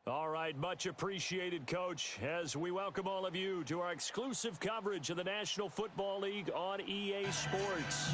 All right, much appreciated, Coach, as we welcome all of you to our exclusive coverage of the National Football League on EA Sports.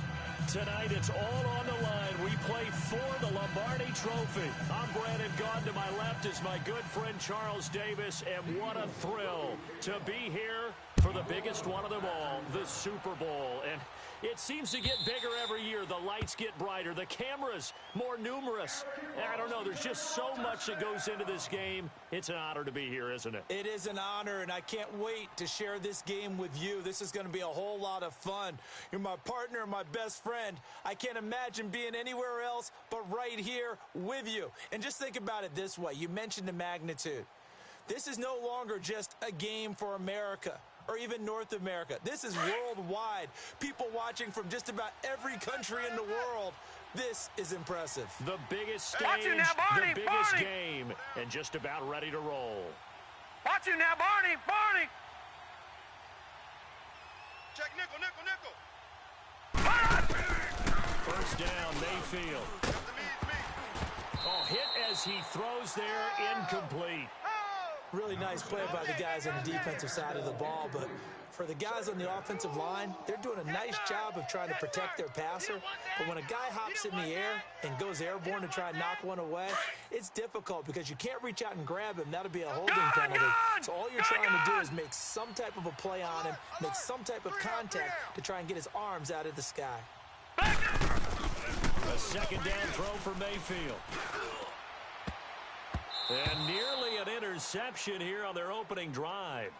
Tonight, it's all on the line. We play for the Lombardi Trophy. I'm Brandon Gaudin. To my left is my good friend Charles Davis, and what a thrill to be here for the biggest one of them all, the Super Bowl. And it seems to get bigger every year. The lights get brighter. The cameras more numerous. I don't know. There's just so much that goes into this game. It's an honor to be here, isn't it? It is an honor, and I can't wait to share this game with you. This is going to be a whole lot of fun. You're my partner, my best friend. I can't imagine being anywhere else but right here with you. And just think about it this way. You mentioned the magnitude. This is no longer just a game for America or even North America. This is worldwide. People watching from just about every country in the world. This is impressive. The biggest stage, the biggest game, and just about ready to roll. Watch you now, Barney! Check nickel, nickel, nickel. First down, Mayfield. Oh, hit as he throws there, incomplete. Really nice play by the guys on the defensive side of the ball, but for the guys on the offensive line, they're doing a nice job of trying to protect their passer. But when a guy hops in the air and goes airborne to try and knock one away, it's difficult because you can't reach out and grab him. That'll be a holding penalty. So all you're trying to do is make some type of a play on him, make some type of contact to try and get his arms out of the sky. A second down throw for Mayfield. And nearly an interception here on their opening drive.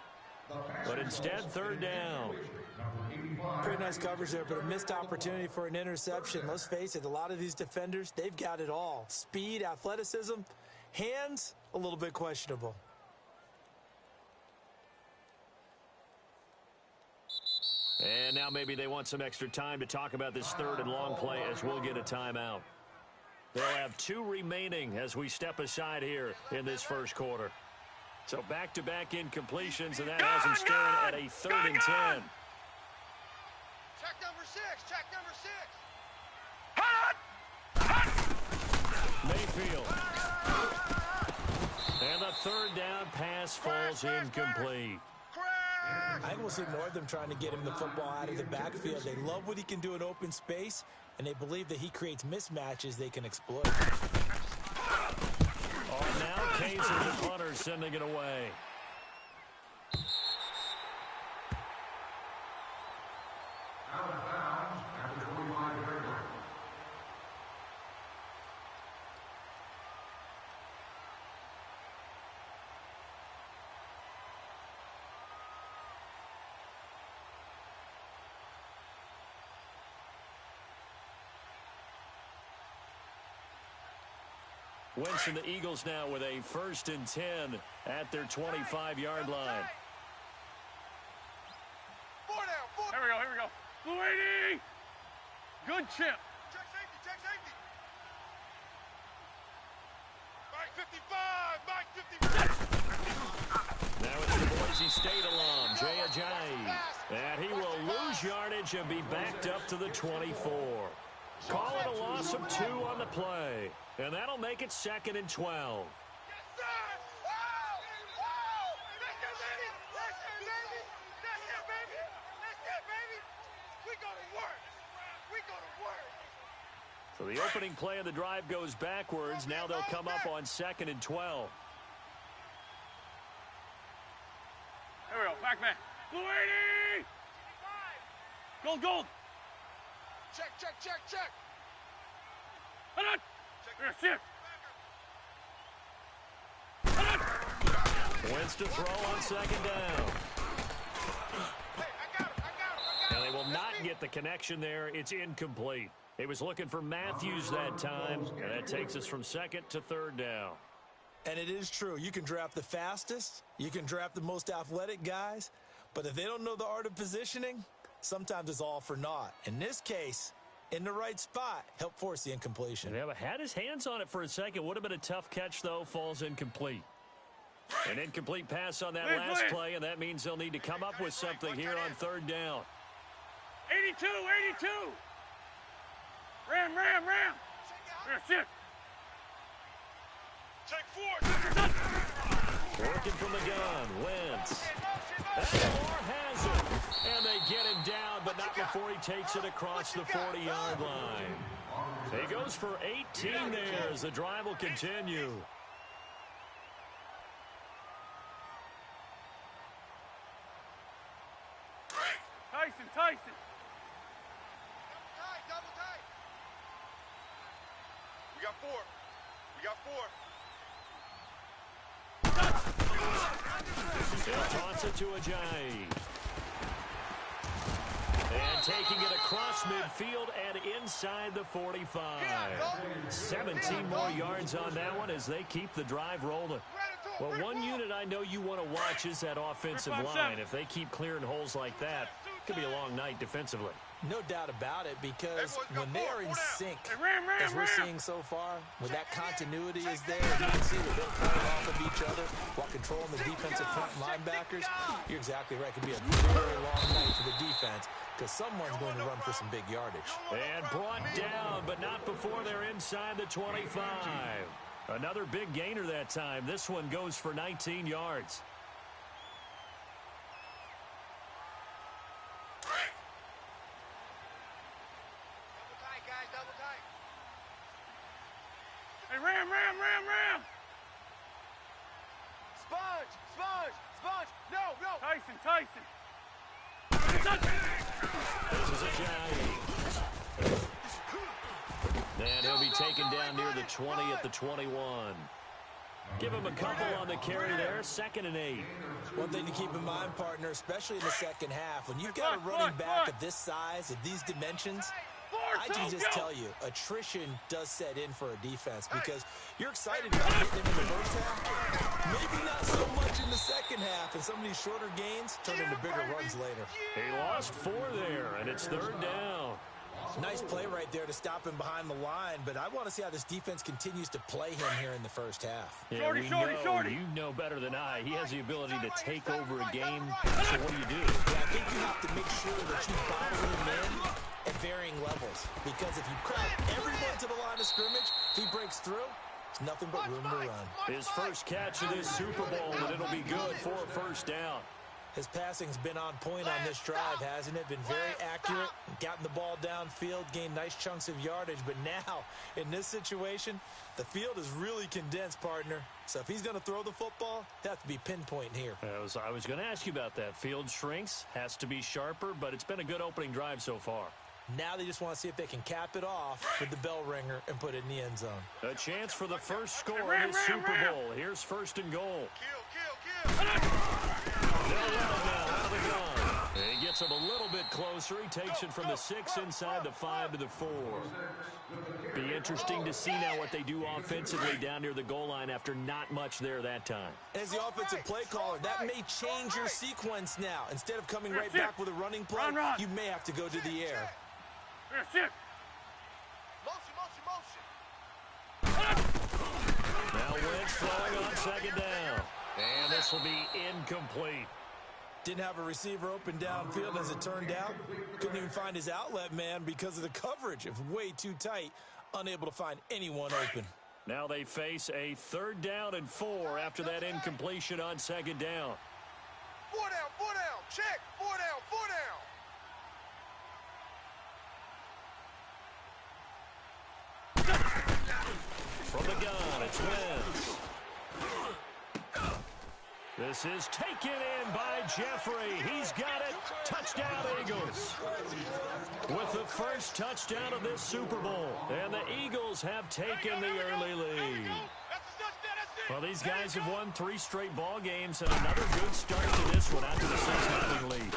But instead, third down. Pretty nice coverage there, but a missed opportunity for an interception. Let's face it, a lot of these defenders, they've got it all. Speed, athleticism, hands, a little bit questionable. And now maybe they want some extra time to talk about this third and long play as we'll get a timeout. They'll have 2 remaining as we step aside here in this first quarter. So back-to-back incompletions, and that has them staring at a 3rd and 10. Check number 6, check number 6. Mayfield. And the 3rd down pass falls incomplete. I think we'll see more of them trying to get him the football out of the backfield. They love what he can do in open space, and they believe that he creates mismatches they can exploit. Oh, now Kaiser, the punter, sending it away. Out of bounds at the 25-yard line. Winston, the Eagles now with a 1st and 10 at their 25-yard line. 4 down, 4. Here we go. Louie! Good chip. Check safety. Mike 55. Now it's the Boise State alum, Jay Ajayi. And he will lose yardage and be backed up to the 24. Call it a loss of 2 on the play. And that'll make it 2nd and 12. Yes, sir. Wow. That's it, baby. We go to work. So the opening play of the drive goes backwards. Now they'll come up on 2nd and 12. Here we go. Back man. Louie! Gold. Check. Hold on. Here, sit. Wins to throw on 2nd down. Hey, I got him. And they will not get the connection there. It's incomplete. He was looking for Matthews that time, and that takes us from 2nd to 3rd down. And it is true. You can draft the fastest. You can draft the most athletic guys. But if they don't know the art of positioning, sometimes it's all for naught. In this case, in the right spot, help force the incompletion. Yeah, but had his hands on it for a second. Would have been a tough catch, though. Falls incomplete. An incomplete pass on that last play, and that means they'll need to come up with something here on 3rd down. 82. Ram. Here, sit. Take 4. Working from the gun, Wentz. And Moore has it. And they get him down, but not before he takes it across the 40-yard line. He goes for 18 there as the drive will continue. Tyson. Double tight. We got four. They'll toss it to Ajayi. And taking it across midfield and inside the 45. 17 more yards on that one as they keep the drive rolling. Well, one unit I know you want to watch is that offensive line. If they keep clearing holes like that, it could be a long night defensively. No doubt about it, because when they are in sync, as we're seeing so far, when that continuity is there, you can see that they're playing off of each other while controlling the defensive front linebackers. You're exactly right. It could be a very long night for the defense because someone's going to run for some big yardage. And brought down, but not before they're inside the 25. Another big gainer that time. This one goes for 19 yards. Ram. Sponge. No. Tyson. This is Ajayi. And he'll be taken down near the 20 at the 21. Give him a couple on the carry there. 2nd and 8. One thing to keep in mind, partner, especially in the second half, when you've got a running back of this size, of these dimensions, I can just tell you, attrition does set in for a defense because you're excited about hitting him in the first half. Maybe not so much in the second half, and some of these shorter gains turn into bigger runs later. He lost 4 there, and it's 3rd down. Nice play right there to stop him behind the line, but I want to see how this defense continues to play him here in the first half. Yeah, shorty. You know better than I. He has the ability to take over a game, so what do you do? Yeah, I think you have to make sure that you bottle him in at varying levels, because if you crack everyone to the line of scrimmage, if he breaks through, it's nothing but room to run. His first catch of this Super Bowl, and it'll be good for a first down. His passing's been on point on this drive, hasn't it? Been very accurate, gotten the ball downfield, gained nice chunks of yardage. But now, in this situation, the field is really condensed, partner. So if he's going to throw the football, it has to be pinpoint here. I was going to ask you about that. Field shrinks, has to be sharper, but it's been a good opening drive so far. Now they just want to see if they can cap it off with the bell ringer and put it in the end zone. A chance for the first score in the Super Bowl. Here's 1st and goal. Kill. They'll run it now out of the gun. He gets him a little bit closer. He takes it from the 6 inside the 5 to the 4. Be interesting to see now what they do offensively down near the goal line after not much there that time. As the offensive play caller, that may change your sequence now. Instead of coming right back with a running play, you may have to go to the air. Now Wentz throwing on 2nd down. And this will be incomplete. Didn't have a receiver open downfield as it turned out. Couldn't even find his outlet man because of the coverage. It was way too tight. Unable to find anyone open. Now they face a 3rd down and 4 after that incompletion on 2nd down. 4 down. Check. 4 down. From the gun, it's Wentz. This is taken in by Jeffrey. He's got it. Touchdown, Eagles. With the first touchdown of this Super Bowl. And the Eagles have taken the early lead. Well, these guys have won 3 straight ball games and another good start to this one after the 6-0 lead.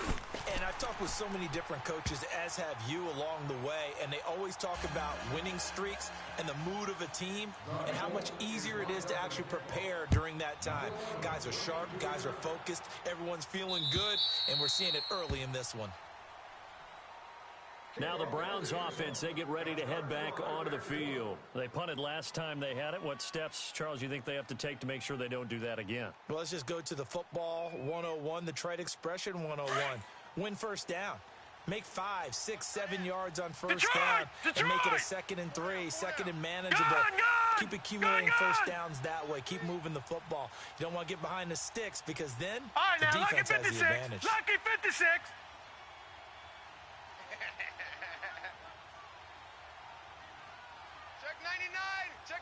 And I've talked with so many different coaches, as have you, along the way, and they always talk about winning streaks and the mood of a team and how much easier it is to actually prepare during that time. Guys are sharp, guys are focused, everyone's feeling good, and we're seeing it early in this one. Now the Browns offense, they get ready to head back onto the field. They punted last time they had it. What steps, Charles, you think they have to take to make sure they don't do that again? Well, let's just go to the football 101, the trade expression 101. Win first down. Make 5, 6, 7 yards on first down and make it a 2nd and 3, 2nd and manageable. Keep accumulating first downs that way. Keep moving the football. You don't want to get behind the sticks because then the defense has the advantage. Lucky 56. Check 99. Check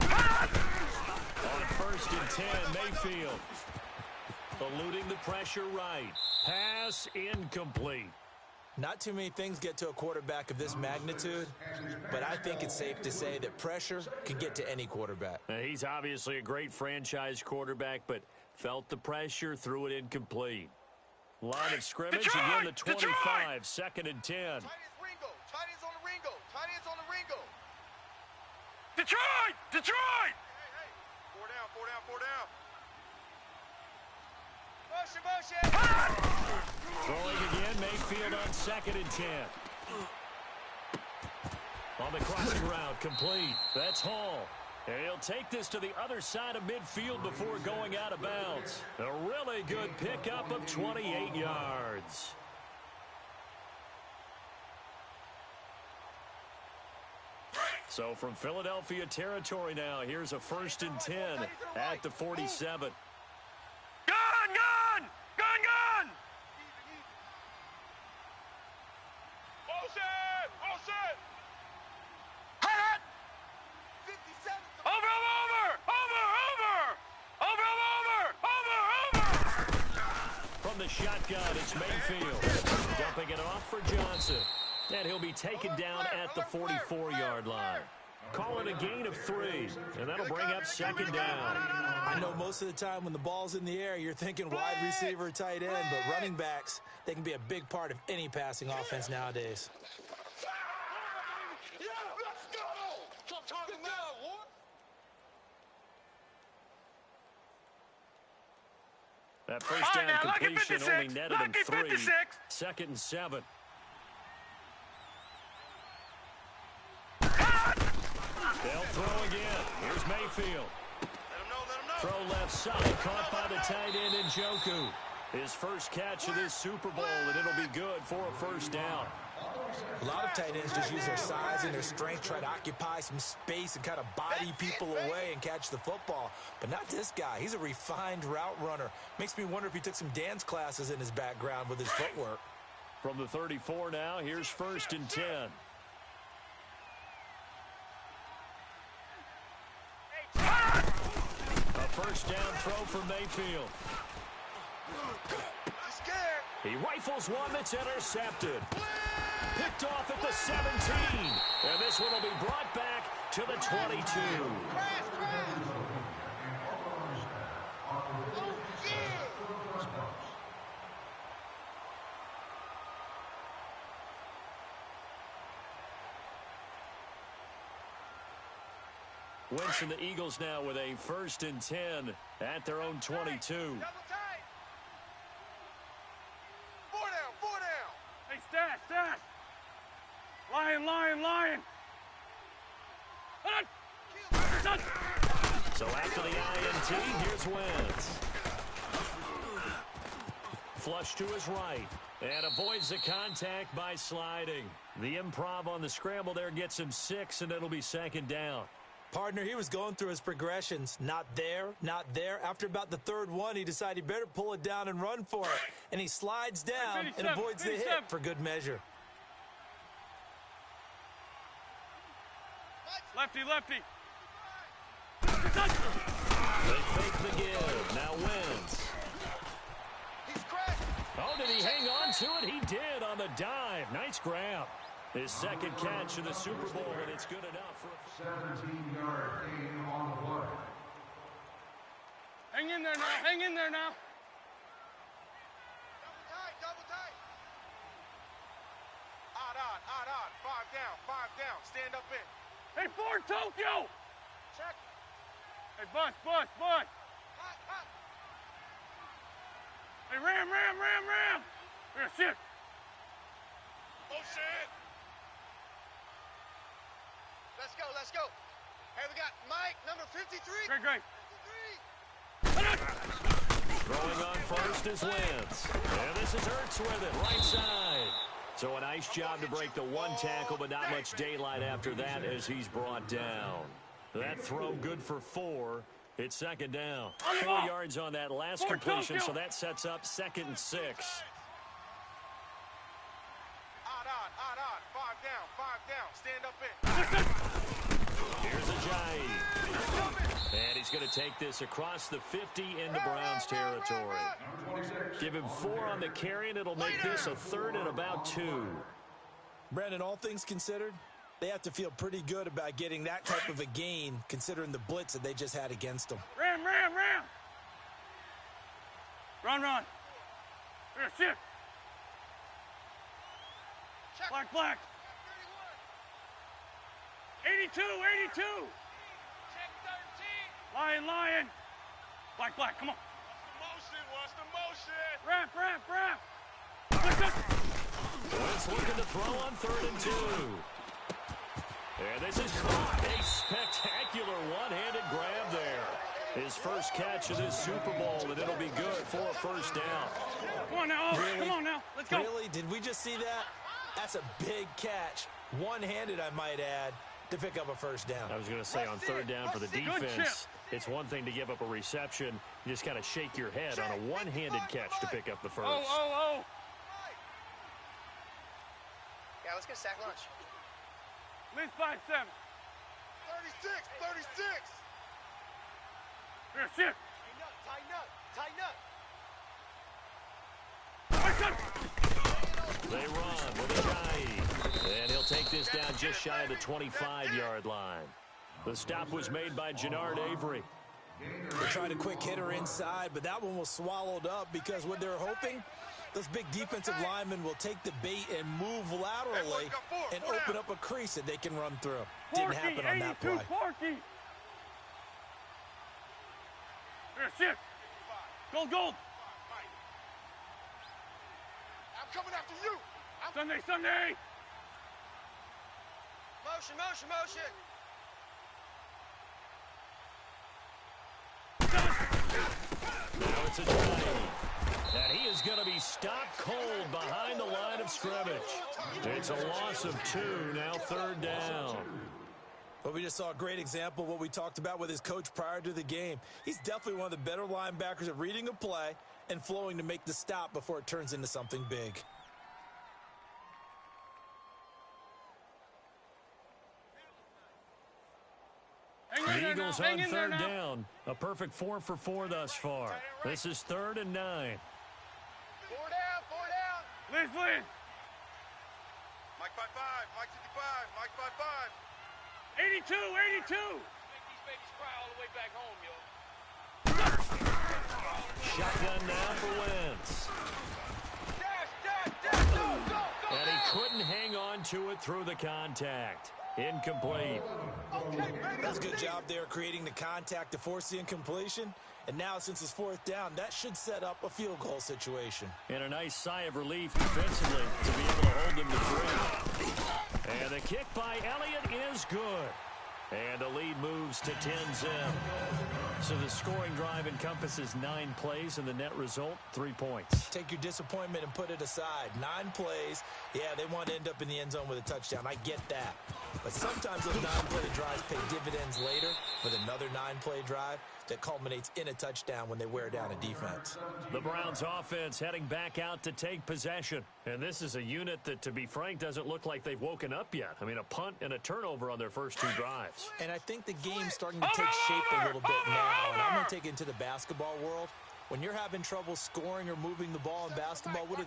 99. On first and 10, Mayfield. Eluding the pressure right. Pass incomplete. Not too many things get to a quarterback of this magnitude, but I think it's safe to say that pressure can get to any quarterback. He's obviously a great franchise quarterback, but felt the pressure, threw it incomplete. Line of scrimmage, again the 25, second and 10. Tight ends Ringo. Tight ends on the Ringo. Tight ends on the Ringo. Detroit! Detroit! Hey. 4 down, 4 down, 4 down. Motion. Throwing again, Mayfield on second and 10. On the crossing route, complete. That's Hall. And he'll take this to the other side of midfield before going out of bounds. A really good pickup of 28 yards. So from Philadelphia territory now, here's a first and 10 at the 47. Gun! Motion! Hit! 57. From the shotgun, it's Mayfield. Dumping it off for Johnson. And he'll be taken down at the 44-yard line. Call it a gain of 3, and that'll bring up second down. I know most of the time when the ball's in the air, you're thinking wide receiver, tight end, but running backs, they can be a big part of any passing offense nowadays. That first down completion only netted him 3. Second and 7. They'll throw again. Here's Mayfield. Let him know. Throw left side, caught by the tight end Njoku. His first catch of this Super Bowl, and it'll be good for a first down. A lot of tight ends just use their size and their strength, try to occupy some space and kind of body people away and catch the football. But not this guy. He's a refined route runner. Makes me wonder if he took some dance classes in his background with his footwork. From the 34 now, here's first and 10. A first down throw for Mayfield. He rifles one that's intercepted. Picked off at the 17. And this one will be brought back to the 22. Wentz and the Eagles now with a first and 10 at their own 22. Double tight. 4 down. Hey, stash. Lion. So after the INT, here's Wentz. Flush to his right. And avoids the contact by sliding. The improv on the scramble there gets him 6, and it'll be second down. Partner, he was going through his progressions. Not there. After about the third one, he decided he better pull it down and run for it. And he slides down and avoids the hit for good measure. Lefty. They fake the give. Now Wentz. He's cracked. Oh, did he hang on to it? He did on the dive. Nice grab. His second catch of the Super Bowl, and it's good enough for a 17-yard gain on the play. Hang in there now. Double tight. Odd. 5 down. Stand up in. Hey, Ford Tokyo! Check. Hey, bus. Hot. Hey, ram. Here, sit. Oh, shit. Let's go. Hey, we got Mike, number 53. Great. 53. Throwing on first is Wentz. And this is Ertz with it, right side. So a nice job to break the one tackle, but not much daylight after that as he's brought down. That throw good for 4. It's second down. 4 yards on that last completion, so that sets up 2nd and 6. Odd. 5 down. Stand up in. Here's Ajayi. And he's going to take this across the 50 into Browns territory. Give him 4 on the carry, and it'll make this a 3rd and about 2. Brandon, all things considered, they have to feel pretty good about getting that type of a gain, considering the blitz that they just had against them. Ram. Run. Here, shift. Black. 82. Check 13. Lion. Black, come on. What's the motion? Wrap. Wentz looking to throw on 3rd and 2. And this is caught. A spectacular one-handed grab there. His first catch of this Super Bowl, and it'll be good for a 1st down. Come on now. Really? Come on now. Let's go. Really? Did we just see that? That's a big catch. One-handed, I might add, to pick up a 1st down. I was going to say on 3rd down for the defense, it's one thing to give up a reception. You just got to shake your head on a one-handed catch to pick up the 1st. Oh. Yeah, let's get a sack lunch. At least 5-7. 36. Here, shift. Tighten up. They run with Ajayi. And he'll take this down just shy of the 25-yard line. The stop was made by Jannard Avery. They tried a quick hitter inside, but that one was swallowed up because what they're hoping, those big defensive linemen will take the bait and move laterally and open up a crease that they can run through. Didn't happen on that play. Porky. Here, shift. Gold. I'm coming after you. Sunday. Motion. Now it's Ajayi. And he is going to be stopped cold behind the line of scrimmage. It's a loss of 2, now 3rd down. But we just saw a great example of what we talked about with his coach prior to the game. He's definitely one of the better linebackers at reading a play and flowing to make the stop before it turns into something big. The Eagles on 3rd down. A perfect 4 for 4 thus far. This is 3rd and 9. 4 down. Please. Mike 5-5. Mike 55. Mike 5-5. 82. Make these babies cry all the way back home, yo. Shotgun now for Wentz. Dash. Go. And he couldn't hang on to it through the contact. Incomplete. That's a good job there creating the contact to force the incompletion. And now since it's 4th down, that should set up a field goal situation. And a nice sigh of relief defensively to be able to hold them to 3. And the kick by Elliott is good. And the lead moves to 10-0. So the scoring drive encompasses 9 plays, and the net result, 3 points. Take your disappointment and put it aside. 9 plays. Yeah, they want to end up in the end zone with a touchdown. I get that. But sometimes those 9-play drives pay dividends later with another 9-play drive that culminates in a touchdown when they wear down a defense. The Browns offense heading back out to take possession. And this is a unit that, to be frank, doesn't look like they've woken up yet. I mean, a punt and a turnover on their first 2 drives. And I think the game's starting to take shape a little bit now. And I'm going to take it into the basketball world. When you're having trouble scoring or moving the ball in basketball, what do?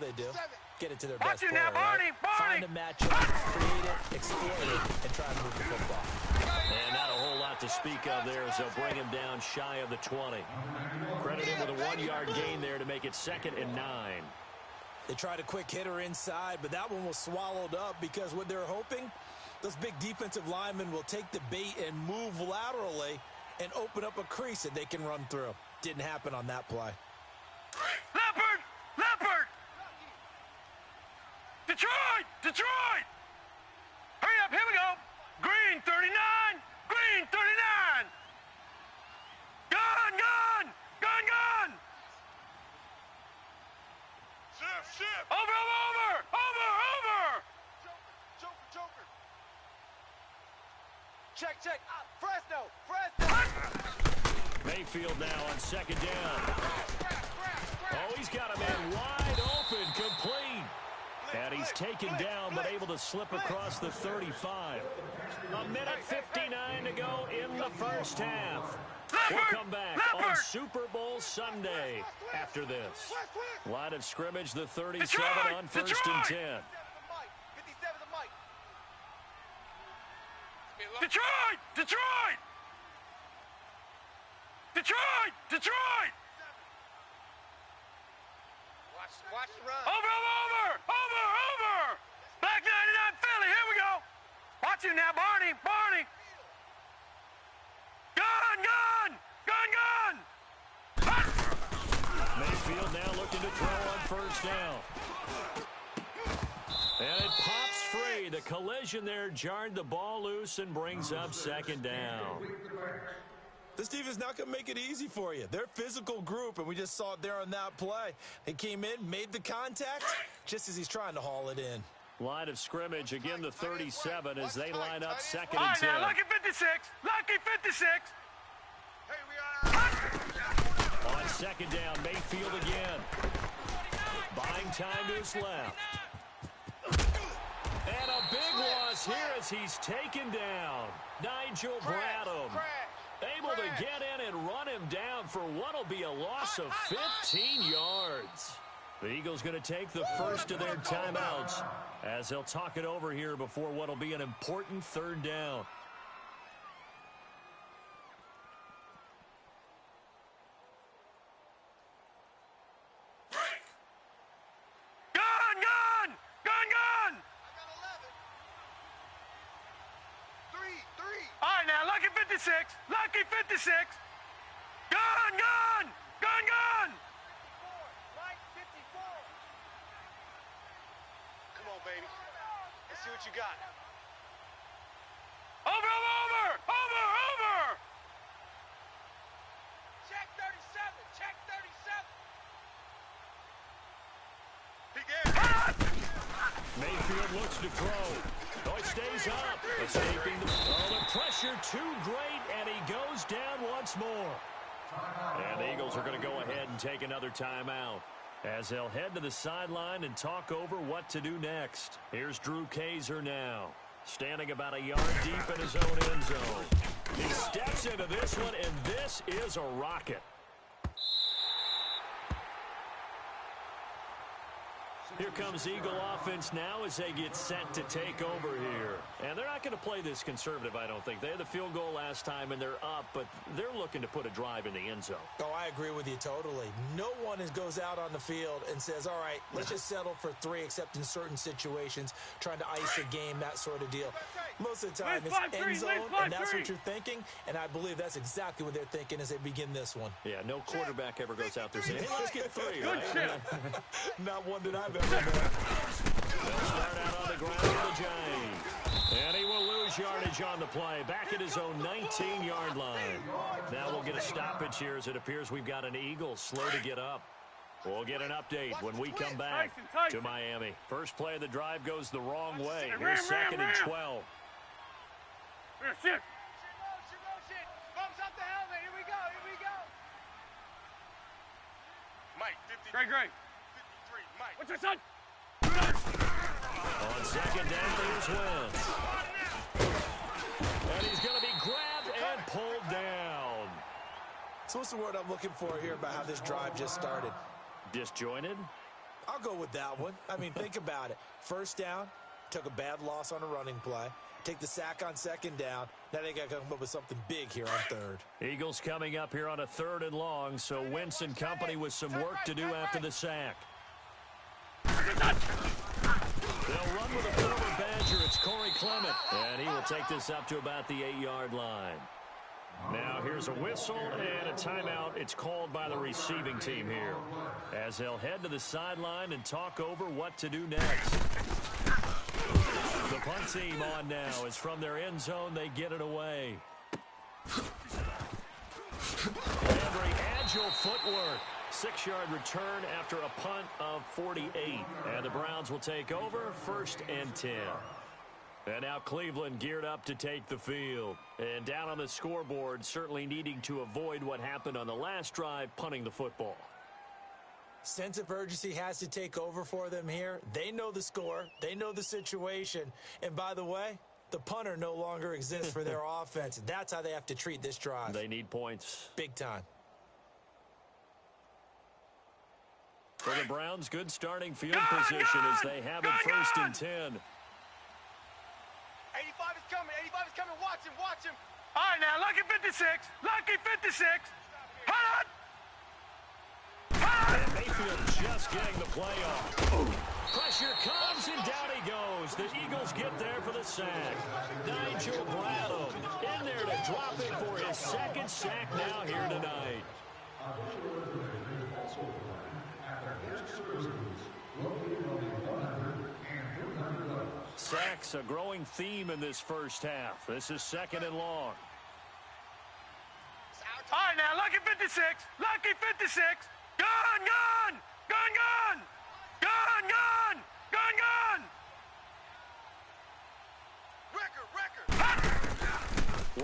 Get it to their best player, right? Find a matchup, create it, exploit it, and try to move the football. And not a whole lot to speak of there as they'll bring him down shy of the 20. Credit him with a 1-yard gain there to make it 2nd and 9. They tried a quick hitter inside, but that one was swallowed up because what they're hoping, those big defensive linemen will take the bait and move laterally and open up a crease that they can run through. Didn't happen on that play. Leopard! Detroit! Hurry up, here we go! Green 39! Gun! Shift! Over! Joker! Check! check. Fresno. Mayfield now on second down. Oh, he's got a man wide open, complete. And he's taken down, but able to slip across the 35. A minute 59 to go in the first half. We'll come back on Super Bowl Sunday after this. Line of scrimmage, the 37 on first and 10. Detroit! Watch the run. Over! Black 99 Philly, here we go. Watch him now, Barney. Gun! Mayfield now looking to throw on first down. And it pops free. The collision there jarred the ball loose and brings up second down. This defense is not going to make it easy for you. They're a physical group, and we just saw it there on that play. They came in, made the contact, just as he's trying to haul it in. Line of scrimmage, again the 37 as they line up second All and right, 10. now, lucky 56. Hey, we are. On second down, Mayfield again. Buying time to his left. And a big loss here as he's taken down. Nigel Bradham able to get in and run him down for what will be a loss of 15 yards. The Eagles going to take the first of their timeouts as they'll talk it over here before what will be an important third down. Gun! Three. All right, now, lucky 56. Gun! Right, 54. Come on, baby. Let's see what you got. Over! Check 37. Mayfield looks to throw. Oh, it stays up. Escaping the pressure too great, and he goes down once more. And the Eagles are going to go ahead and take another timeout as they'll head to the sideline and talk over what to do next. Here's Drew Kaiser now, standing about a yard deep in his own end zone. He steps into this one, and this is a rocket. Here comes Eagle offense now as they get set to take over here. And they're not going to play this conservative, I don't think. They had the field goal last time, and they're up, but they're looking to put a drive in the end zone. Oh, I agree with you totally. No one goes out on the field and says, all right, let's just settle for 3, except in certain situations, trying to ice a game, that sort of deal. Most of the time, it's end zone, and that's what you're thinking, and I believe that's exactly what they're thinking as they begin this one. Yeah, no quarterback ever goes out there saying, hey, let's get 3, Good right? shit. Not one that I've ever met. They'll start out on the ground with the Giants. And he will lose yardage on the play. Back at his own 19-yard line. Now we'll get a stoppage here as it appears we've got an Eagle slow to get up. We'll get an update when we come back to Miami. First play of the drive goes the wrong way. Here's second and 12. Sit. Motion. Bumps up the helmet. Here we go. Mike, 50. Great. 53. Mike. What's your son? On second down, here's Wentz. And he's going to be grabbed and pulled down. So what's the word I'm looking for here about how this drive just started? Disjointed? I'll go with that one. I mean, think about it. First down, took a bad loss on a running play. Take the sack on second down. Now they got to come up with something big here on third. Eagles coming up here on a 3rd and long, so Wentz and company with some work to do after the sack. They'll run with a former Badger. It's Corey Clement, and he will take this up to about the 8-yard line. Now here's a whistle and a timeout. It's called by the receiving team here as they'll head to the sideline and talk over what to do next. The punt team on now is from their end zone. They get it away. Very agile footwork. 6-yard return after a punt of 48. And the Browns will take over 1st and 10. And now Cleveland geared up to take the field. And down on the scoreboard, certainly needing to avoid what happened on the last drive, punting the football. Sense of urgency has to take over for them here. They know the score. They know the situation. And by the way, the punter no longer exists for their offense. That's how they have to treat this drive. They need points. Big time. For the Browns, good starting field position as they have it first and 10. 85 is coming. 85 is coming. Watch him. Watch him. All right, now, lucky 56. Lucky 56. Hold on. And Mayfield just getting the play off. Pressure comes, and down he goes. The Eagles get there for the sack. Nigel Bradham in there to drop it for his second sack now here tonight. Sacks, a growing theme in this first half. This is second and long. All right, now, lucky 56. Lucky 56. Gun, gun. Gun, gun. Gun, gun. Gun, gun. Record.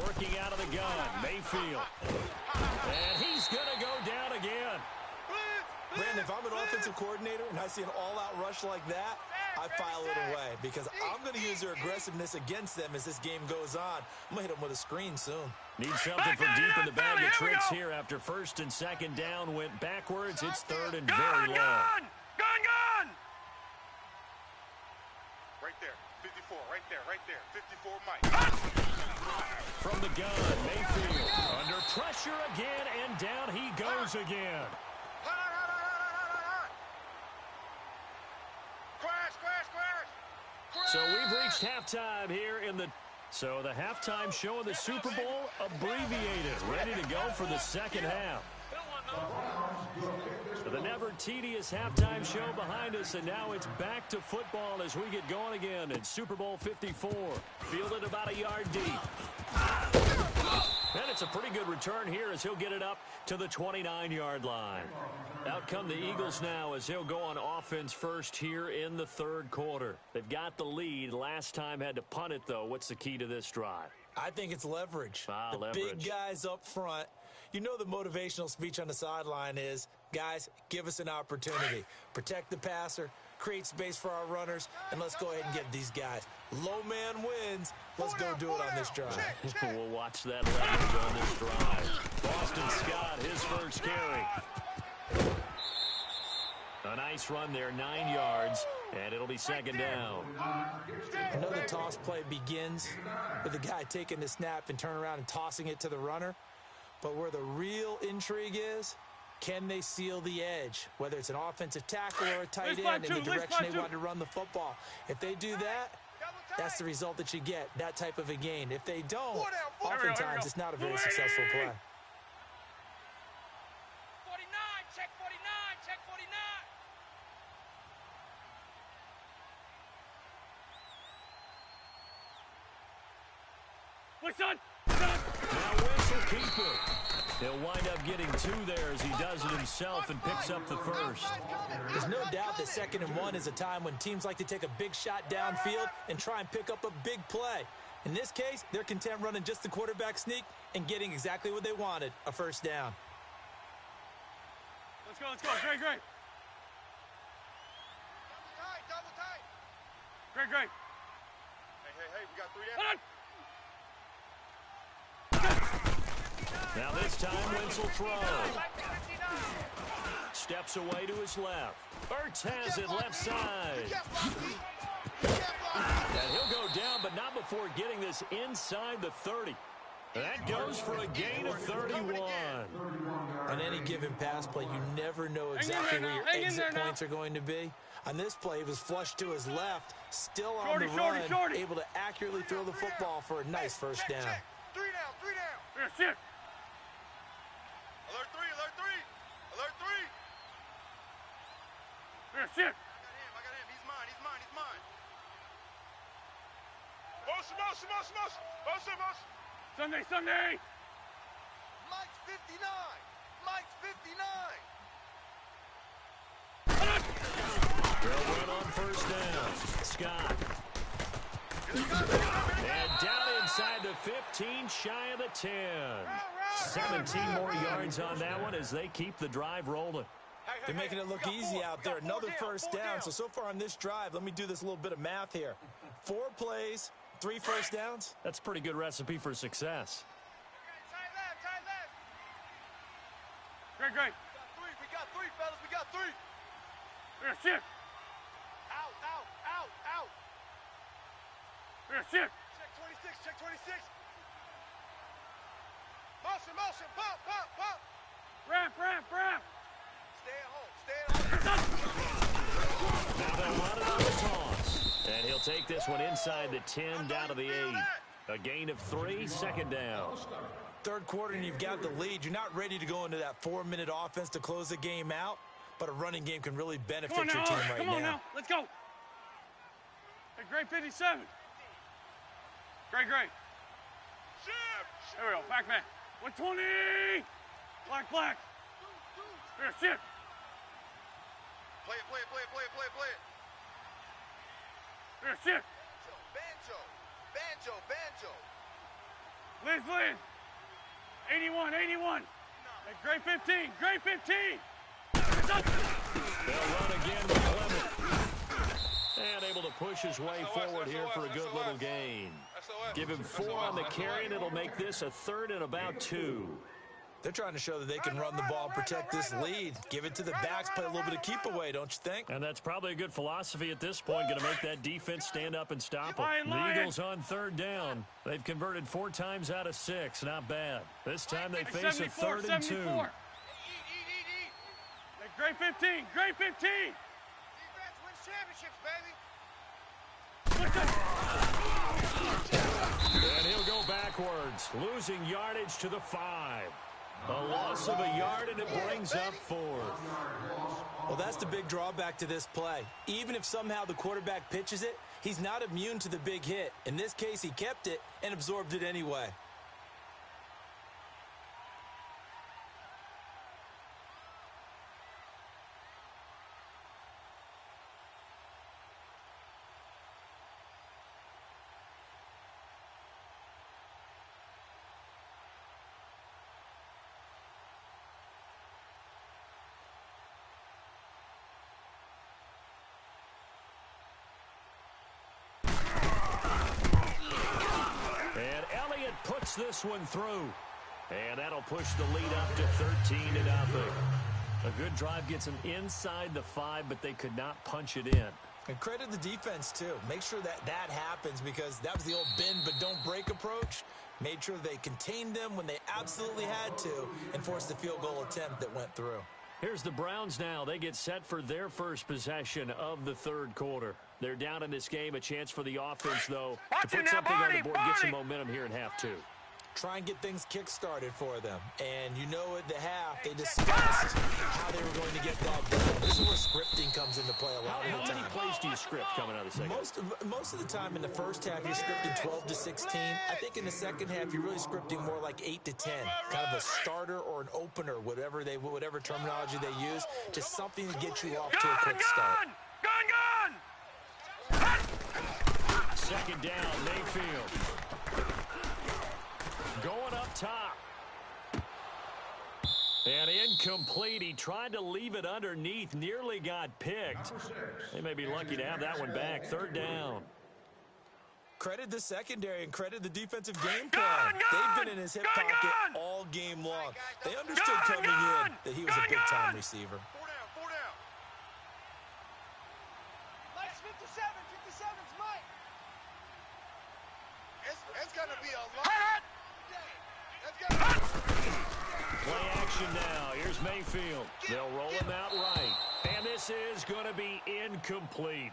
Working out of the gun, Mayfield. And he's going to go down again. Brandon, if I'm an offensive coordinator and I see an all-out rush like that, I file it away because I'm going to use their aggressiveness against them as this game goes on. I'm going to hit them with a screen soon. Need something from deep in the bag of tricks here after first and second down went backwards. It's third and very long. Gun, gun, gun. Right there. 54. Right there. Right there. 54 Mike. From the gun, Mayfield under pressure again, and down he goes again. So we've reached halftime here in the... So the halftime show of the Super Bowl abbreviated, ready to go for the second half. So the never tedious halftime show behind us, and now it's back to football as we get going again in Super Bowl 54. Fielded about a yard deep. And it's a pretty good return here as he'll get it up to the 29-yard line. Out come the Eagles now as he'll go on offense first here in the third quarter. They've got the lead. Last time had to punt it, though. What's the key to this drive? I think it's leverage. Leverage. Big guys up front. You know the motivational speech on the sideline is, guys, give us an opportunity. Protect the passer, create space for our runners, and let's go ahead and get these guys. Low man wins. Let's go do it on this drive. We'll watch that leverage on this drive. Boston Scott, his first carry. A nice run there, 9 yards, and it'll be second down. I know the toss play begins with the guy taking the snap and turn around and tossing it to the runner. But where the real intrigue is, can they seal the edge? Whether it's an offensive tackle or a tight end in the direction they want to run the football. If they do that, that's the result that you get, that type of a gain. If they don't, oftentimes it's not a very successful play. 49. Check 49. Check 49. What's on? Now Wentz will keep it. He'll wind up getting 2 there as he does it himself and picks up the first. There's no doubt that 2nd and 1 is a time when teams like to take a big shot downfield and try and pick up a big play. In this case, they're content running just the quarterback sneak and getting exactly what they wanted, a first down. Let's go, let's go. Great, great. Double tight. Great, great. Hey, we got 3 down. Hold on. Now this time Wentz will throw. Steps away to his left. Ertz has it left side. And he'll go down, but not before getting this inside the 30. That goes for a gain of 31. On any given pass play, you never know exactly where your exit points are going to be. On this play, he was flushed to his left, still on the run, able to accurately throw the football for a nice first down. 3 down. Here, sit. Alert 3. Alert 3. Here, sit. I got him. He's mine. Motion. Sunday. Mike's 59. They'll run on first down. Scott. And down inside the 15, shy of the 10. 17 more yards on that one as they keep the drive rolling. They're making it look easy out there. Another first down. So far on this drive, let me do this little bit of math here. 4 plays, 3 first downs. That's a pretty good recipe for success. Great, great. We got 3, fellas. We got 3. Here, shift. Out, out, out, out. Here, shift. Check 26. Motion, pop, pop, pop. Ramp, ramp, ramp. Stay at home. Now they'll run it on the toss. And he'll take this one inside the 10, down to the 8. A gain of 3, second down. Third quarter and you've got the lead. You're not ready to go into that 4-minute offense to close the game out, but a running game can really benefit your team right now. Come on now. Let's go. Hey, great 57. Great. There we go. Back. 120. Black. Here, shift. Play it. Here, shift. Banjo. Liz. 81. Hey, great 15. They'll run again with Clement. And able to push his way forward here for a good little gain. Give him 4 on the carry, and it'll make this a 3rd and about 2. They're trying to show that they can run the ball and protect this lead. Give it to the backs, play a little bit of keep away, don't you think? And that's probably a good philosophy at this point, going to make that defense stand up and stop them. The Eagles on 3rd down. They've converted 4 times out of 6. Not bad. This time they face a 3rd and 2. Hey, great 15. Defense wins championships, baby. And he'll go backwards, losing yardage to the 5. A loss of a yard, and it brings up 4th. Well, that's the big drawback to this play. Even if somehow the quarterback pitches it, he's not immune to the big hit. In this case, he kept it and absorbed it anyway. Puts this one through. And that'll push the lead up to 13-0. A good drive gets them inside the 5, but they could not punch it in. And credit the defense, too. Make sure that happens, because that was the old bend but don't break approach. Made sure they contained them when they absolutely had to and forced the field goal attempt that went through. Here's the Browns now. They get set for their first possession of the 3rd quarter. They're down in this game. A chance for the offense, though, to put something on the board, get some momentum here in half 2. Try and get things kick-started for them. And you know at the half, they discussed how they were going to get that done. This is where scripting comes into play a lot of the time. How many plays do you script coming out of the second? Most of the time in the first half, you're scripting 12 to 16. I think in the second half, you're really scripting more like 8 to 10. Kind of a starter or an opener, whatever terminology they use. Just something to get you off to a quick start. Gun! Second down, Mayfield. Going up top. And incomplete. He tried to leave it underneath. Nearly got picked. They may be lucky to have that one back. 3rd down. Credit the secondary and credit the defensive game plan. They've been in his hip pocket all game long. They understood coming in that he was a big-time receiver. 4 down. Mike's 57's Mike. It's going to be a long day. Play action now. Here's Mayfield. They'll roll him out right. And this is going to be incomplete.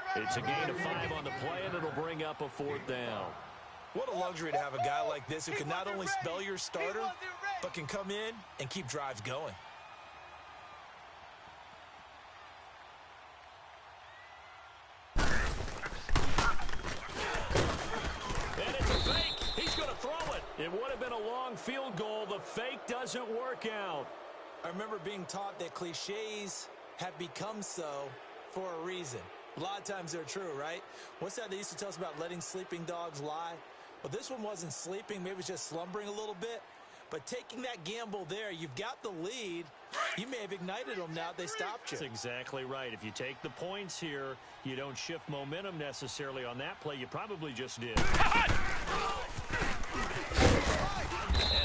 right, right. It's a gain of 5 on the play, and it'll bring up a 4th down. What a luxury to have a guy like this who can not only spell your starter, but can come in and keep drives going. And it's a fake. He's going to throw it. It would have been a long field goal. The fake doesn't work out. I remember being taught that cliches have become so for a reason. A lot of times they're true, right? What's that they used to tell us about letting sleeping dogs lie? Well, this one wasn't sleeping. Maybe it was just slumbering a little bit. But taking that gamble there, you've got the lead. You may have ignited them now. They stopped you. That's exactly right. If you take the points here, you don't shift momentum necessarily on that play. You probably just did. And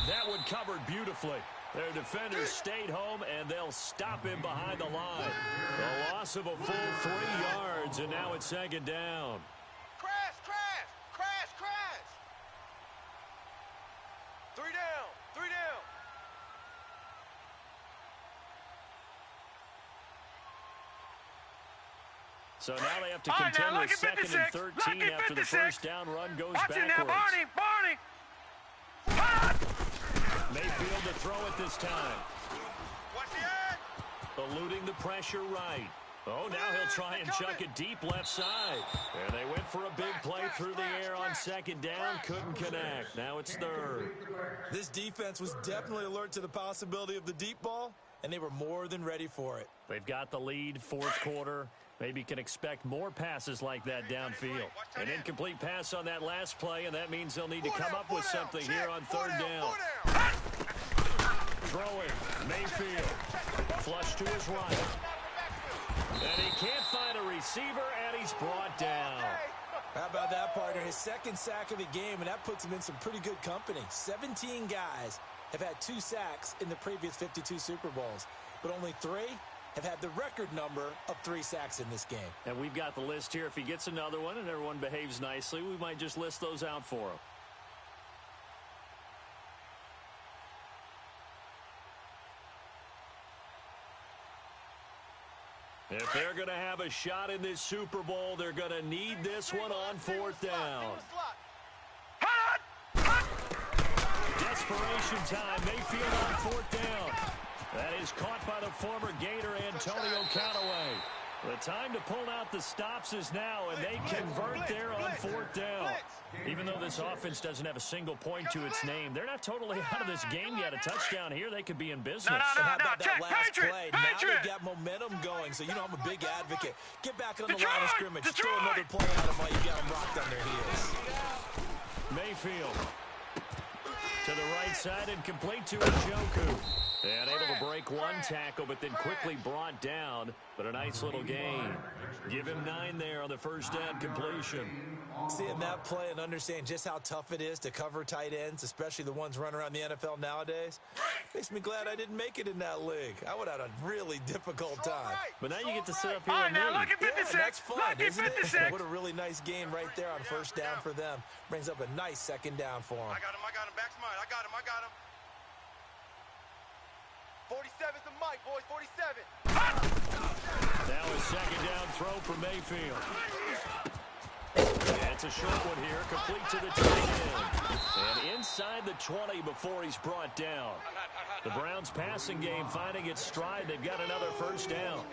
that one covered beautifully. Their defenders stayed home, and they'll stop him behind the line. A loss of a full 3 yards, and now it's 2nd down. Crash, crash, crash, crash. 3 down, 3 down. So now they have to contend with 2nd and 13 after the first down run goes Watch backwards. it now, Barney, Barney. Mayfield to throw it this time. Watch the edge. Eluding the pressure right. Oh, now he'll try and chuck it deep left side. And they went for a big play through the air on 2nd down. Couldn't connect. Now it's 3rd. This defense was definitely alert to the possibility of the deep ball, and they were more than ready for it. They've got the lead, 4th quarter. Maybe can expect more passes like that downfield. An incomplete pass on that last play, and that means they'll need to come up with something here on 3rd down. Throwing, Mayfield. Flush to his right. And he can't find a receiver, and he's brought down. How about that, partner? His 2nd sack of the game, and that puts him in some pretty good company. 17 guys have had 2 sacks in the previous 52 Super Bowls, but only 3 have had the record number of 3 sacks in this game. And we've got the list here. If he gets another one and everyone behaves nicely, we might just list those out for him. If they're going to have a shot in this Super Bowl, they're going to need this one on 4th down. Desperation time. Mayfield on 4th down. That is caught by the former Gator Antonio Callaway. The time to pull out the stops is now, and they convert there on 4th down. Even though this offense doesn't have a single point to its name, they're not totally out of this game yet. A touchdown here, they could be in business. And how about that last play? Now they got momentum going, so you know I'm a big advocate. Get back on the line of scrimmage. Throw another play at them while you got them rocked on their heels. Mayfield to the right side and complete to Njoku. And able to break one tackle, but then quickly brought down. But a nice little gain. Give him 9 there on the first down completion. Seeing that play and understand just how tough it is to cover tight ends, especially the ones running around the NFL nowadays, makes me glad I didn't make it in that league. I would have had a really difficult time. But now you get to sit up here and now, lead. lucky 56. Yeah, that's fun, Lucky isn't it? 56. What a really nice game right there on first down for them. Brings up a nice 2nd down for them. I got him, back smart. I got him. 47's the mic, boys, 47. Now a 2nd down throw for Mayfield. And it's a short one here, complete to the tight end. And inside the 20 before he's brought down. The Browns passing game finding its stride. They've got another first down.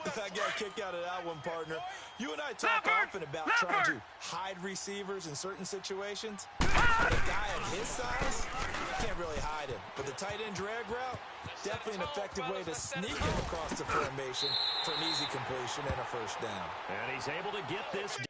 I got a kick out of that one, partner. You and I talk often about trying to hide receivers in certain situations. But a guy at his size, can't really hide him. But the tight end drag route, definitely an effective way to sneak him across the formation for an easy completion and a first down. And he's able to get this down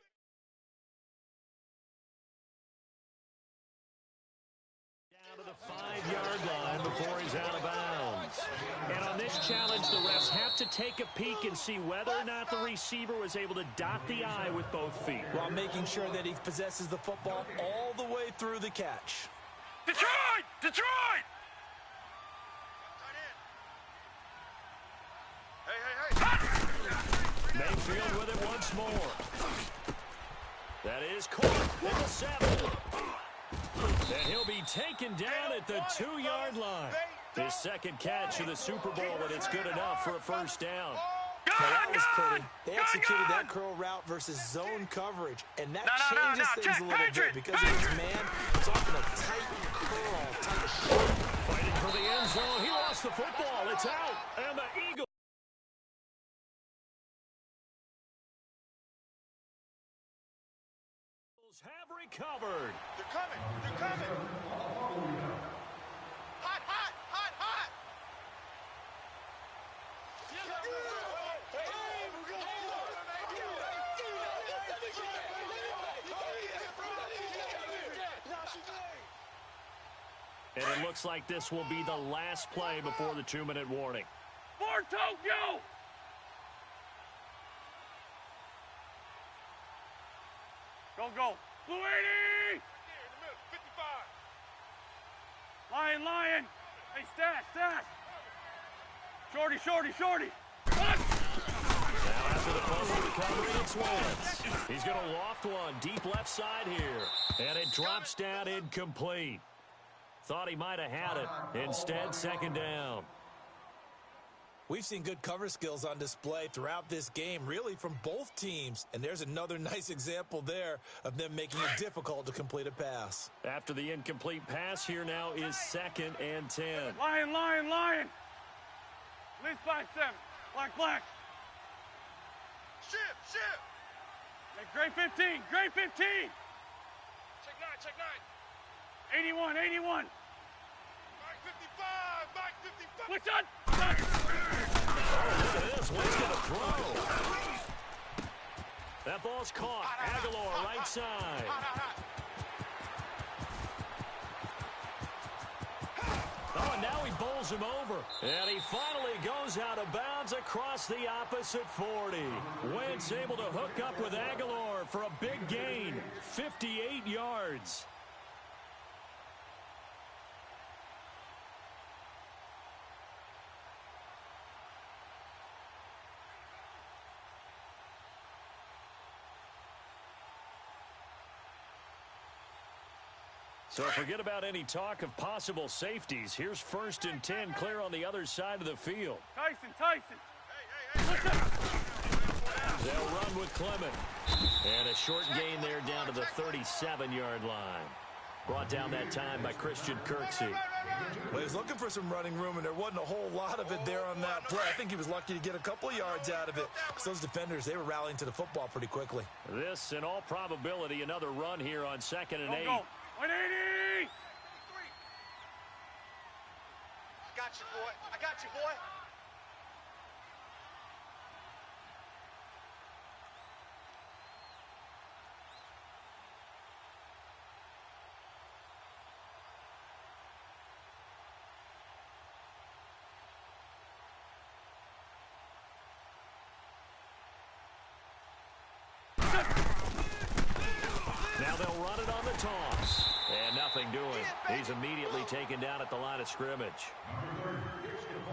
to the 5-yard line before he's out of bounds. And on this challenge, the refs have to take a peek and see whether or not the receiver was able to dot the I with both feet. While making sure that he possesses the football all the way through the catch. Detroit! Detroit! Mayfield with it once more. That is caught at the 7. And he'll be taken down at the 2-yard line. His 2nd catch of the Super Bowl, and it's good enough for a first down. Now that was pretty. They executed that curl route versus zone coverage, and that changes things a little bit because it was man. Talking a tight curl, tight shot. Fighting for the end zone. He lost the football. It's out, and the Eagles have recovered. They're coming. They're coming. Hot, hot, hot, hot. And it looks like this will be the last play before the 2-minute warning. For Tokyo! Go, go. Blue 80! Here in the middle, 55. Lion, lion. Hey, stash, stash. Shorty, shorty, shorty. Now after the fumble recovery, it's Wentz. He's going to loft one deep left side here. And it drops down incomplete. Thought he might have had it. Instead, second down. We've seen good cover skills on display throughout this game, really from both teams. And there's another nice example there of them making it difficult to complete a pass. After the incomplete pass, here now is 2nd and 10. Lion, lion, lion. At least 5-7. Black, black. Ship, ship. Hey, gray 15, gray 15. Check 9, check 9. 81, 81. Back 55, back 55. What's on? Oh, look at this. Wentz going to throw. That ball's caught. Aguilar, right side. Oh, and now he bowls him over. And he finally goes out of bounds across the opposite 40. Wentz able to hook up with Aguilar for a big gain. 58 yards. So forget about any talk of possible safeties. Here's 1st and 10, clear on the other side of the field. Tyson, Tyson. They'll run with Clement. And a short gain there down to the 37-yard line. Brought down that time by Christian Kirksey. Well, he was looking for some running room, and there wasn't a whole lot of it there on that play. I think he was lucky to get a couple of yards out of it, because those defenders, they were rallying to the football pretty quickly. This, in all probability, another run here on 2nd and 8. Go. 180! I got you, boy. I got you, boy. Now they'll run it on the toss. And nothing doing. He's immediately taken down at the line of scrimmage.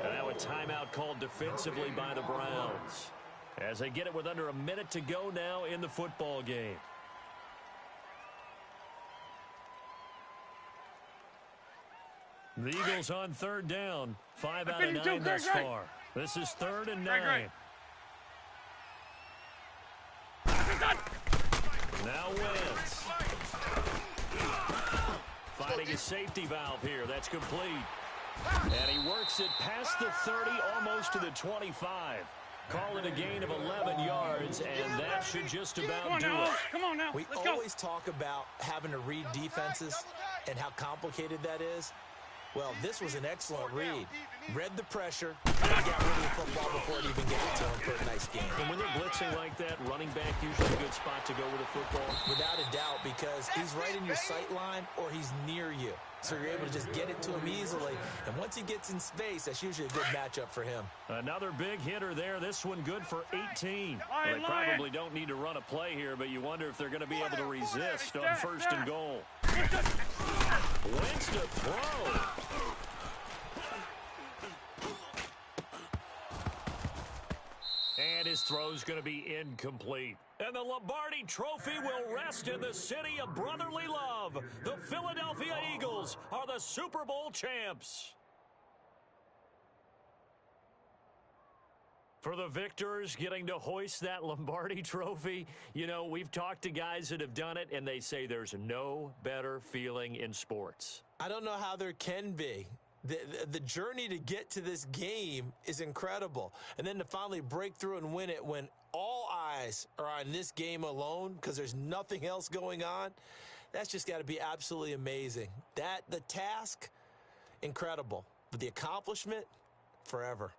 And now a timeout called defensively by the Browns, as they get it with under a minute to go now in the football game. The Eagles on 3rd down. 5 out of 9 thus far. This is 3rd and 9. Now Wentz. Finding his safety valve here. That's complete. And he works it past the 30, almost to the 25. Call it a gain of 11 yards, and that should just about do it. Come on now. We always talk about having to read defenses and how complicated that is. Well, this was an excellent read. Read the pressure and got rid of the football before it even got to him for a nice game. And when they're blitzing like that, running back usually a good spot to go with a football. Without a doubt, because he's right in your sight line or he's near you. So you're able to just get it to him easily. And once he gets in space, that's usually a good matchup for him. Another big hitter there. This one good for 18. Well, they probably don't need to run a play here, but you wonder if they're going to be able to resist on 1st and goal. Wentz to throw. And his throw's going to be incomplete. And the Lombardi Trophy will rest in the city of brotherly love. The Philadelphia Eagles are the Super Bowl champs. For the victors getting to hoist that Lombardi trophy, you know, we've talked to guys that have done it, and they say there's no better feeling in sports. I don't know how there can be. The journey to get to this game is incredible. And then to finally break through and win it when all eyes are on this game alone because there's nothing else going on, that's just got to be absolutely amazing. The task, incredible. But the accomplishment, forever.